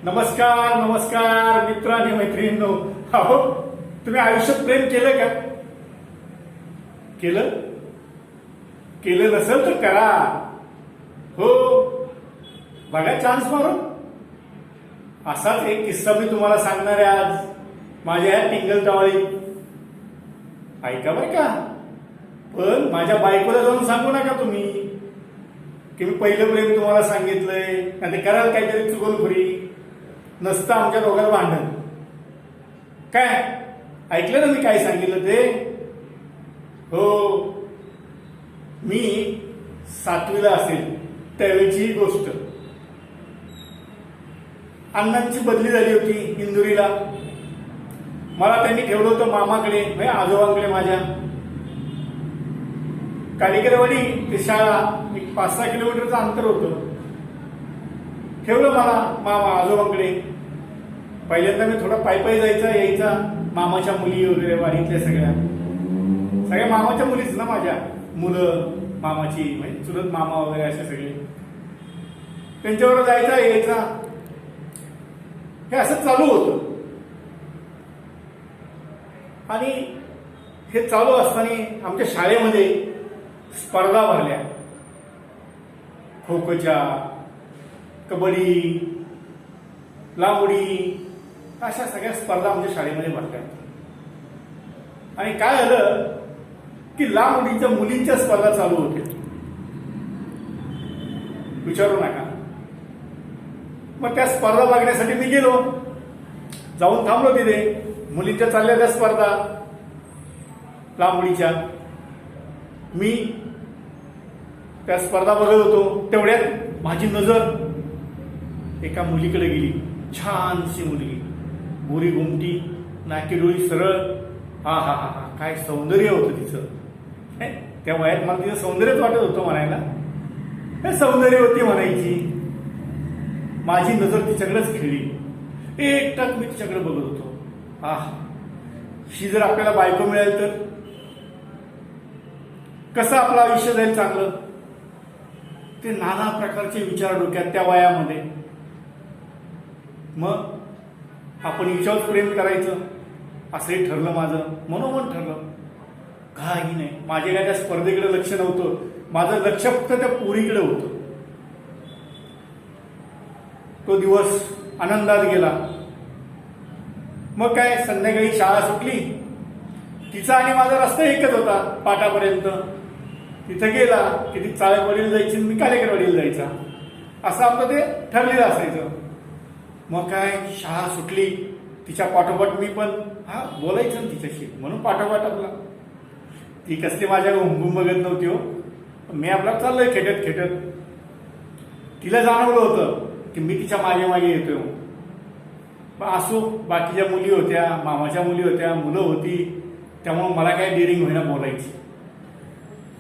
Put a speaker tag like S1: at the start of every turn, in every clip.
S1: नमस्कार नमस्कार मित्र आणि मैत्रिणींनो. अहो, तुम्ही आयुष्यात प्रेम केलं का? केलं केलं नसेल तर करा. हो, बघा चान्स मारून. असाच एक किस्सा मी तुम्हाला सांगणार आहे आज माझ्या या टिंगल टावळी. ऐका बरं का, पण माझ्या बायकोला जाऊन सांगू नका तुम्ही की मी पहिलं प्रेम तुम्हाला सांगितलंय, आणि ते कराल काहीतरी चुकूनखोरी. नसतं आमच्या दोघांना भांडण. काय ऐकलं ना मी काय सांगितलं ते? हो, मी 7वीला असेल त्यावेळीची ही गोष्ट. अण्णांची बदली झाली होती इंदुरीला. मला त्यांनी ठेवलं होतं मामाकडे, म्हणजे आजोबांकडे माझ्या. कालिकेरवाडी ते शाळा एक 5-6 किलोमीटरचं अंतर होतं. ठेवलं मला मामा आजोबांकडे. पहिल्यांदा मी थोडा पायी जायचा यायचा. मामाच्या मुली वगैरे वाडीतल्या सगळ्या मामाच्या मुलीच ना, माझ्या मुलं मामाची, म्हणजे चुलत मामा वगैरे असे सगळे. त्यांच्यावर जायचा यायचा. हे असं चालू होतं. आणि हे चालू असताना आमच्या शाळेमध्ये स्पर्धा भरल्या. खो खोच्या, कबड्डी, लांबडी, अशा सगळ्या स्पर्धा आमच्या शाळेमध्ये भरल्या. आणि काय झालं की लांबडीच्या मुलींच्या स्पर्धा चालू होत्या. विचारू नका. मग त्या स्पर्धा बघण्यासाठी मी गेलो. जाऊन थांबलो तिथे. मुलींच्या चालल्या त्या स्पर्धा लांबडीच्या. मी त्या स्पर्धा बघत होतो. तेवढ्यात माझी नजर एका मुलीकडे गेली. छानशी मुलगी, गोरी गुमटी, नाकी डोळी सरळ. हा हा हा हा, काय सौंदर्य होतं तिचं. त्या वयात मला तिचं सौंदर्यच वाटत होतं म्हणायला. हे सौंदर्य होती म्हणायची. माझी नजर तिच्याकडेच खेळली. एकटाक मी तिच्याकडे बघत होतो. ही जर आपल्याला बायको मिळेल तर कसं आपलं आयुष्य जाईल चांगलं. ते नाना प्रकारचे विचार डोक्यात त्या वयामध्ये. मग आपण हिच्यावर प्रेम करायचं असंही ठरलं माझं. मनोमन ठरलं. काही नाही, माझे काय त्या स्पर्धेकडे लक्ष नव्हतं. माझं लक्ष फक्त त्या पोरीकडे होतं. तो दिवस आनंदात गेला. मग काय, संध्याकाळी शाळा सुटली. तिचा आणि माझा रस्ता एकच होता पाटापर्यंत. तिथं गेला की ती चाळेवाडीला जायची, मी कालेकरवाडीला जायचा. असं आमचं ते ठरलेलं असायचं. मग काय, शाळा सुटली, तिच्या पाठोपाठ मी पण बोलायचं ना तिच्याशी, म्हणून पाठोपाठ आपला. ती कसली माझ्या हुमगुम बघत नव्हती हो. मी आपला चाललोय खेटत खेटत. तिला जाणवलं होतं की मी तिच्या मागे मागे येतोय. असो, बाकीच्या मुली होत्या, मामाच्या मुली होत्या, मुलं होती. त्यामुळे मला काय डेअरिंग होईना बोलायची.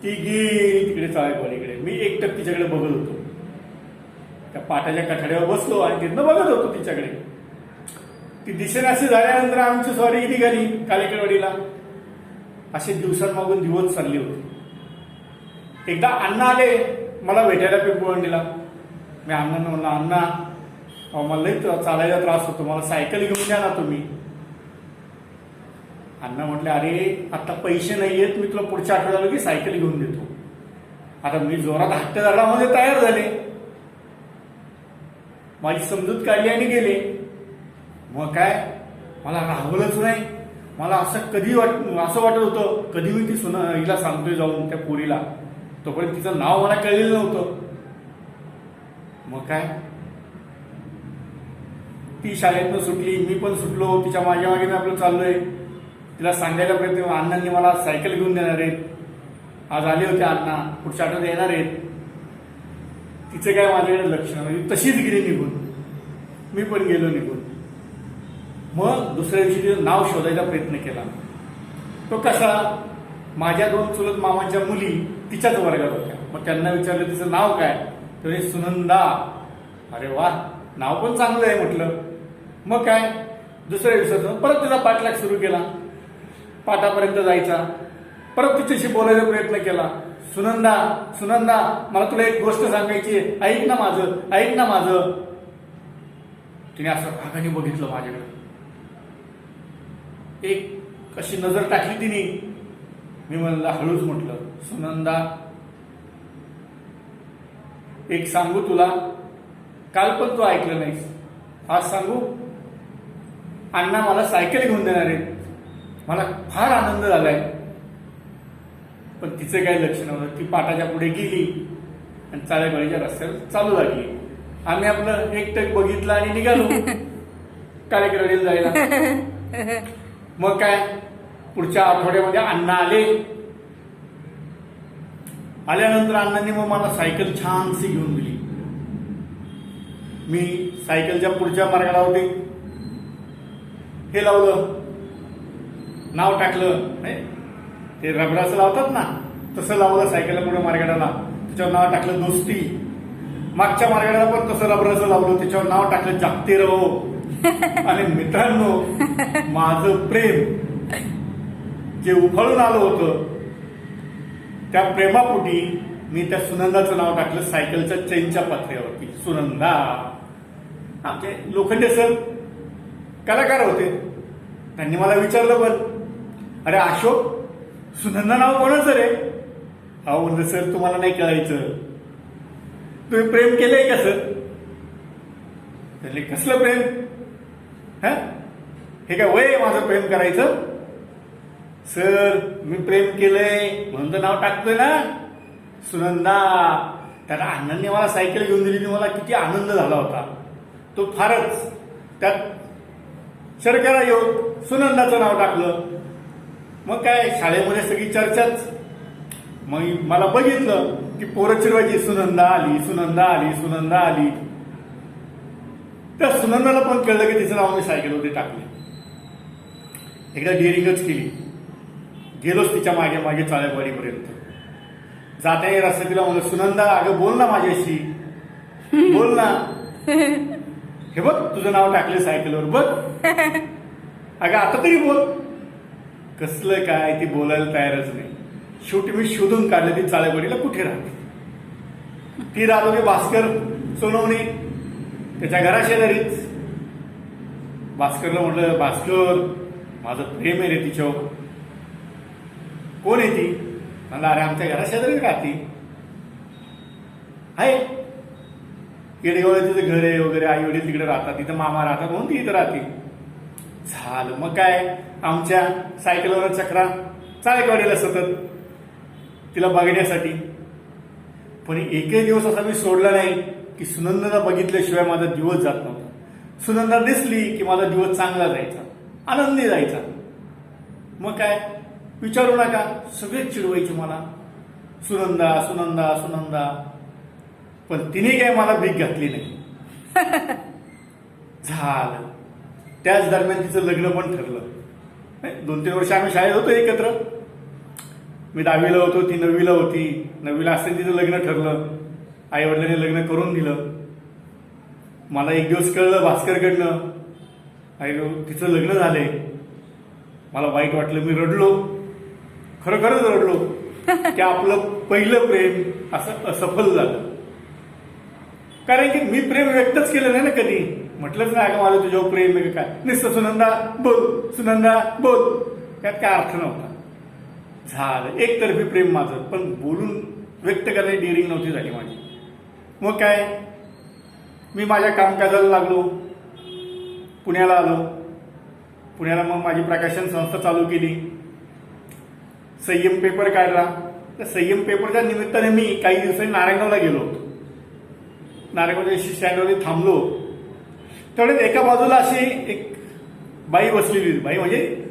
S1: ती गेली तिकडे चाळेवाडीकडे. मी एकटक तिच्याकडे बघत होतो. त्या पाटाच्या कठाड्यावर बसलो आणि तिथनं बघत होतो तिच्याकडे. ती दिसेनाशी झाल्यानंतर आमची स्वारी निघाली कालेकरवाडीला. असे दिवसांमागून दिवस चालले होते. एकदा अण्णा आले मला भेटायला पिंपळवंडीला. मी अण्णांना म्हणलं, अण्णा मला लई चालायला त्रास होतो, मला सायकल घेऊन द्या ना तुम्ही. अण्णा म्हटले, अरे आता पैसे नाही आहेत, मी तुला पुढच्या आठवड्याला की सायकल घेऊन देतो. आता मी जोरात हट्ट झाडामध्ये तयार झाले. माझी समजूत काढली आणि गेले. मग काय, मला राहवलंच नाही. मला असं असं वाटत होतं कधी मी ती हिला सांगतोय जाऊन त्या पोरीला. तोपर्यंत तिचं नाव मला कळलेलं नव्हतं. मग काय, ती शाळेतनं सुटली, मी पण सुटलो. तिच्या मागे मागे मी आपलं चाललोय. तिला सांगायला प्रयत्न, अण्णांनी मला सायकल घेऊन देणार आहेत, आज आले होते अण्णा, पुढच्या आठवड्यात येणार आहेत. तिचं काय माझ्याकडे लक्ष नाही. तशीच गेली निघून. मी पण गेलो निघून. मग दुसऱ्या दिवशी तिचं नाव शोधायचा प्रयत्न केला. तो कसा, माझ्या 2 चुलत मामांच्या मुली तिच्याच वर्गात होत्या. मग त्यांना विचारलं तिचं नाव काय, तर सुनंदा. अरे वा, नाव पण चांगलं आहे म्हटलं. मग काय, दुसऱ्या दिवसाचं परत तिचा पाठलाग सुरू केला. पाटापर्यंत जायचा. परत तिच्याशी बोलायचा प्रयत्न केला. सुनंदा सुनंदा, मला तुला एक गोष्ट सांगायची आहे, ऐक ना माझं, ऐक ना माझं. तिने असं रागाने बघितलं माझ्याकडे. एक अशी नजर टाकली तिने. मी म्हणलं, हळूच म्हटलं, सुनंदा, एक सांगू तुला, काल पण तू ऐकलं नाहीस, आज सांगू, अण्णा मला सायकल घेऊन देणार आहे. मला फार आनंद झालाय. पण तिचं काही लक्ष नव्हतं. ती पाटाच्या पुढे गेली आणि चाळेगळीच्या रस्त्यावर चालू लागली. आम्ही आपलं एकटक बघितलं आणि निघालो काळेकरडीला जायला. मग काय, पुढच्या आठवड्यामध्ये अण्णा आल्यानंतर अण्णांनी मग मला सायकल छानशी घेऊन दिली. मी सायकलच्या पुढच्या मार्गाला होते, हे लावलं, नाव टाकलं, ते रबराचं लावतात ना तसं लावलं सायकलला पुढे मार्गाला. त्याच्यावर नाव टाकलं दोस्ती. मागच्या मार्गाला पण तसं रबराचं लावलं, त्याच्यावर नाव टाकलं जागते रहो. आणि मित्रांनो, माझं प्रेम जे उफाळून आलं होतं, त्या प्रेमापोटी मी त्या सुनंदाचं नाव टाकलं सायकलच्या चेनच्या पत्र्यावरती. सुनंदा. आमचे लोखंडे सर कलाकार होते. त्यांनी मला विचारलं, पण अरे अशोक, सुनंदा नाव कोणाचं रे? हा म्हणलं, सर तुम्हाला नाही कळायचं, तुम्ही प्रेम केलंय का सर? त्याने कसलं प्रेम? हे काय वय माझं प्रेम करायचं? सर मी प्रेम केलंय म्हणून तर नाव टाकतोय ना, सुनंदा. त्याला अण्णांनी मला सायकल घेऊन दिली, मला किती आनंद झाला होता तो, फारच. त्यात शर्करा येऊन सुनंदाचं नाव टाकलं. मग काय, शाळेमध्ये सगळी चर्चाच. मग मला बघितलं की पोरं चिरवायची, सुनंदा आली, सुनंदा आली, सुनंदा आली. त्या सुनंदाला पण कळलं की तिचं नाव मी सायकलवरती टाकले. एकदा डिअरिंगच केली. गेलोच तिच्या मागे मागे चाळेवाडीपर्यंत. जाताना रस्त्यात तिला म्हणलं, सुनंदा अगं बोल ना माझ्याशी, बोल ना. हे बघ तुझं नाव टाकले सायकलवर, बघ अगं आता तरी बोल. कसलं काय, ती बोलायला तयारच नाही. शेवटी मी शोधून काढलं ती चाळेवाडीला कुठे राहते. ती राहत होती भास्कर सोनवणे, त्याच्या घराशेजारीच. भास्करला म्हटलं, भास्कर माझं प्रेम आहे रे तिच्यावर. कोण आहे ती? म्हणलं, अरे आमच्या घराशेजारीच राहते आहे. येडेगावला तिचं घर आहे वगैरे, आई वडील तिकडे राहतात, तिथं मामा राहतात म्हणून ती इथं राहते. झालं. मग काय, आमच्या सायकलवर चक्रा चाळेवाडीला सतत तिला बघण्यासाठी. पण एकही दिवस असा मी सोडला नाही की सुनंदाला बघितल्याशिवाय माझा दिवस जात नव्हता. सुनंदा दिसली की माझा दिवस चांगला जायचा, आनंदी जायचा. मग काय, विचारू नका, सगळेच चिडवायचे मला, सुनंदा सुनंदा सुनंदा. पण तिने काय मला भीक घातली नाही. झालं. त्याच दरम्यान तिचं लग्न पण ठरलं. 2-3 वर्ष आम्ही शाळेत होतो एकत्र. मी 10वीला होतो, ती 9वीला होती. 9वीला असताना तिचं लग्न ठरलं. आई वडिलांनी लग्न करून दिलं. मला एक दिवस कळलं भास्करकडनं, आई तिचं लग्न झालंय. मला वाईट वाटलं, मी रडलो, खरोखरच रडलो की आपलं पहिलं प्रेम असं असफल झालं. कारण की मी प्रेम व्यक्तच केलं नाही ना कधी. म्हटलंच नाही का माझं तुझ्यावर प्रेम आहे काय, नुसतं सुनंदा बोल, सुनंदा बोल, त्यात काय अर्थ नव्हता. झालं एकतर्फी प्रेम माझं, पण बोलून व्यक्त करायची डिअरिंग नव्हती झाली माझी. मग काय, मी माझ्या कामकाजाला लागलो, पुण्याला आलो. पुण्याला मग माझी प्रकाशन संस्था चालू केली. संयम पेपर काढला. त्या संयम पेपरच्या निमित्ताने मी काही दिवसांनी नारायणगावला गेलो होतो. नारायणगावच्या स्टँडवरती थांबलो. तेवढ्यात एका बाजूला अशी एक बाई बसलेली होती. बाई म्हणजे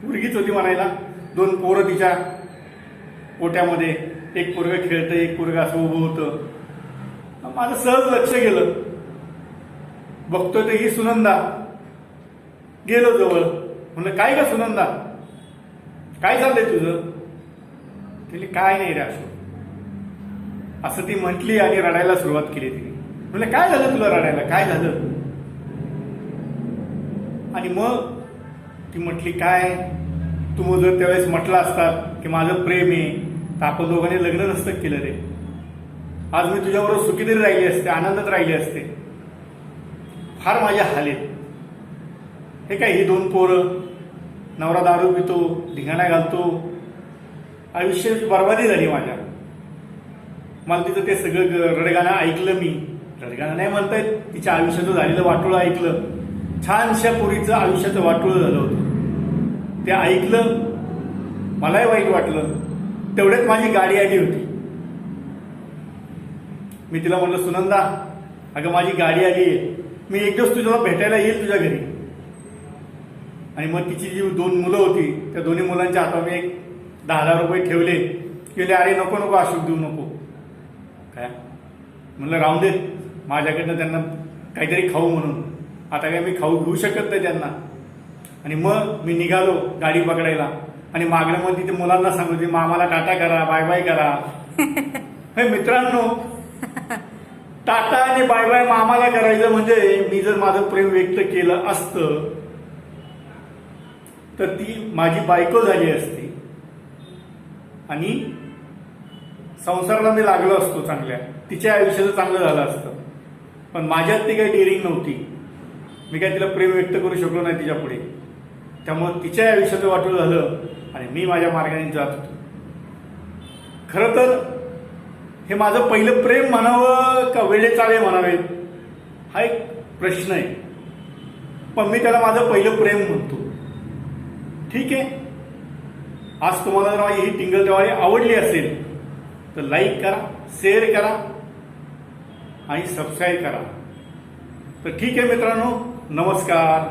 S1: मुलगीच होती म्हणायला. 2 पोरं तिच्या पोट्यामध्ये, एक पोरगं खेळतं, एक पोरगं असं उभं होतं. माझं सहज लक्ष गेलं. बघतोय तर ही सुनंदा. गेलो जवळ, म्हणलं, काय का सुनंदा, काय चाललंय तुझं? तिने काय नाही रे अशोक, असं ती म्हटली आणि रडायला सुरुवात केली तिने. म्हणलं, काय झालं तुला रडायला, काय झालं? आणि मग ती म्हटली, काय तू जर त्यावेळेस म्हटलं असतात की माझं प्रेम आहे तर आपण दोघांनी लग्न नसतं केलं रे. आज मी तुझ्याबरोबर सुखी तरी राहिली असते, आनंदात राहिली असते. फार माझे हाल आहेत. हे काय, ही 2 पोरं, नवरा दारू पितो, धिंगाणा घालतो, आयुष्याची बर्बादी झाली माझ्या. मला तिथं ते सगळं रडगाणं ऐकलं मी. रडगाणं नाही म्हणता येत, तिच्या आयुष्याचं झालेलं वाटोळं ऐकलं. छानशा पोरीचं आयुष्याचं वाटोळं झालं होतं, ते ऐकलं. मलाही वाईट वाटलं. तेवढ्यात माझी गाडी आली होती. मी तिला म्हटलं, सुनंदा, अगं माझी गाडी आली आहे, मी एक दिवस तुझ्याला भेटायला येईल तुझ्या घरी. आणि मग तिची जी 2 मुलं होती, त्या दोन्ही मुलांच्या हातात मी एक 10,000 रुपये ठेवले. गेले, अरे नको नको अशोक, देऊ नको. काय म्हणलं, राहून दे, माझ्याकडनं त्यांना काहीतरी खाऊ म्हणून. आता काय मी खाऊ घेऊ शकत नाही त्यांना. आणि मग मी निघालो गाडी पकडायला. आणि मागण्या मग तिथे मुलांना सांगतो, मामाला टाटा करा, बाय बाय करा. हे मित्रांनो, टाटा आणि बाय बाय मामाला करायचं म्हणजे, मी जर माझं प्रेम व्यक्त केलं असतं तर ती माझी बायको झाली असती आणि संसाराला मी लागलो असतो चांगल्या, तिच्या आयुष्याचं चांगलं झालं असतं. पण माझ्यात ती काही डेअरिंग नव्हती. मी काय तिला प्रेम व्यक्त करू शकलो नाही तिच्या पुढे. त्यामुळे तिच्या आयुष्याचं वाटोळं झालं आणि मी माझ्या मार्गाने जात होतो. खरं तर हे माझं पहिलं प्रेम म्हणावं का वेळे चाळे म्हणावेत, हा एक प्रश्न आहे. पण मी त्याला माझं पहिलं प्रेम म्हणतो. ठीक आहे, आज तुम्हाला जर माझी ही टिंगल टवाळी आवडली असेल तर लाईक करा, शेअर करा आणि सबस्क्राईब करा. तर ठीक आहे मित्रांनो, नमस्कार.